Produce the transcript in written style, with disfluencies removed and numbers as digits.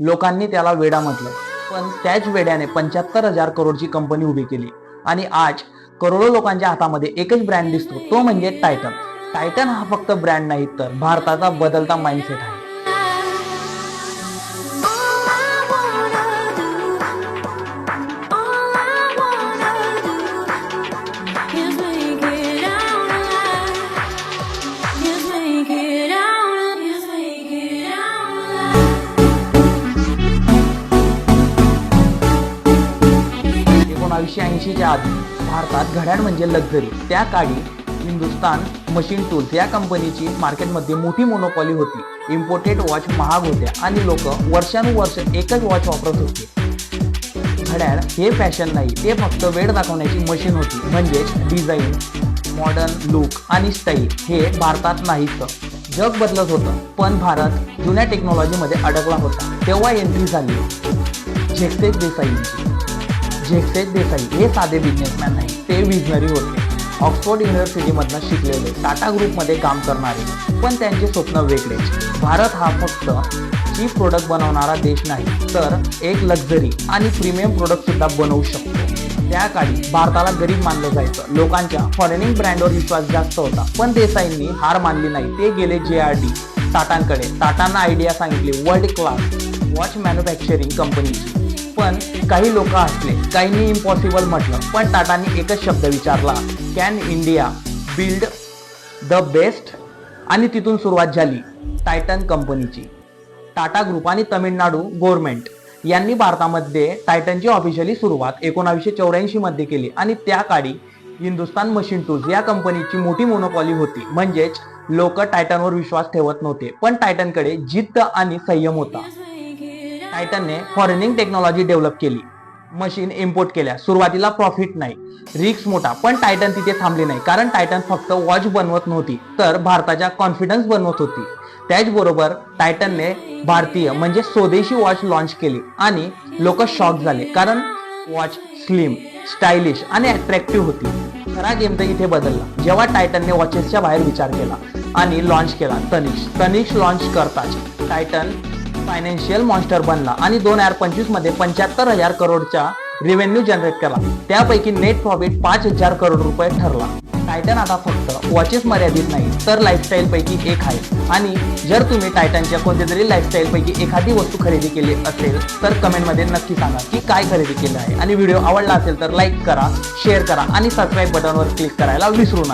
लोकांनी त्याला वेडा म्हटलं, पण त्याच वेड्याने 75,000 करोडची कंपनी उभी केली आणि आज करोडो लोकांच्या हातामध्ये एकच ब्रँड दिसतो, तो म्हणजे टायटन. टायटन हा फक्त ब्रँड नाही तर भारताचा बदलता माइंडसेट आहे. च्या आधी भारतात घड्याळ म्हणजे लक्झरी. त्या काळी हिंदुस्तान मशीन टूल्स या कंपनीची मार्केटमध्ये मोठी मोनोपॉली होती. इम्पोर्टेड वॉच महाग होत्या आणि लोक वर्षानुवर्ष एकच वॉच वापरत होते. घड्याळ हे फॅशन नाही, ते फक्त वेळ दाखवण्याची मशीन होती. म्हणजेच डिझाईन, मॉडर्न लुक आणि स्टाईल हे भारतात नाहीच. जग बदलत होतं, पण भारत जुन्या टेक्नॉलॉजीमध्ये अडकला होता. तेव्हा एंट्री झाली झेकसेक देसाईंची. झेकसेक देसाई हे साधे बिझनेसमॅन नाही, ते विजनरी होते. ऑक्सफोर्ड युनिव्हर्सिटीमधनं शिकलेले, टाटा ग्रुपमध्ये काम करणारे, पण त्यांचे स्वप्न वेगळेच. भारत हा फक्त चीप प्रोडक्ट बनवणारा देश नाही, तर एक लक्झरी आणि प्रीमियम प्रोडक्ट सुद्धा बनवू शकतो. त्या काळी भारताला गरीब मानलं जायचं. लोकांच्या फॉरेनिंग ब्रँडवर विश्वास जास्त होता, पण देसाईंनी हार मानली नाही. ते गेले JRD टाटांकडे. टाटांना आयडिया सांगितली वर्ल्ड क्लास वॉच मॅन्युफॅक्चरिंग कंपनीची. पण काही लोक हसले, काहींनी इम्पॉसिबल म्हटलं, पण टाटांनी एकच शब्द विचारला, can India build the best? आणि तिथून सुरुवात झाली टायटन कंपनीची. टाटा ग्रुप आणि तमिळनाडू गव्हर्नमेंट यांनी भारतामध्ये टायटनची ऑफिशियली सुरुवात 1984 मध्ये केली आणि त्या काळी हिंदुस्तान मशीन टूल्स या कंपनीची मोठी मोनोपॉली होती. म्हणजेच लोक टायटनवर विश्वास ठेवत नव्हते, पण टायटनकडे जिद्द आणि संयम होता. टायटनने फॉरेनिंग टेक्नॉलॉजी डेव्हलप केली, मशीन इम्पोर्ट केल्या. सुरुवातीला प्रॉफिट नाही, रिस्क मोठा, पण टायटन तिथे थांबली नाही. कारण टायटन फक्त वॉच बनवत नव्हती, तर भारताचा कॉन्फिडन्स बनवत होती. त्याचबरोबर टायटनने भारतीय म्हणजे स्वदेशी वॉच लॉन्च केली आणि लोक शॉक झाले, कारण वॉच स्लिम, स्टायलिश आणि अट्रॅक्टिव्ह होती. खरा गेम तर इथे बदलला जेव्हा टायटनने वॉचेसच्या बाहेर विचार केला आणि लॉन्च केला तनिष्क लॉन्च करताच टायटन फायनान्शियल मॉन्स्टर बनला आणि 2025 मध्ये 75,000 करोडचा रेव्हेन्यू जनरेट केला. त्यापैकी नेट प्रॉफिट 5,000 करोड रुपये ठरला. टायटन आता फक्त वॉचेस मर्यादित नाही, तर लाईफस्टाईल पैकी एक आहे. आणि जर तुम्ही टायटनच्या कोणत्या तरी लाईफस्टाईल पैकी एखादी वस्तू खरेदी केली असेल तर कमेंटमध्ये नक्की सांगा की काय खरेदी केलं आहे. आणि व्हिडिओ आवडला असेल तर लाईक करा, शेअर करा आणि सबस्क्राईब बटनवर क्लिक करायला विसरू नका.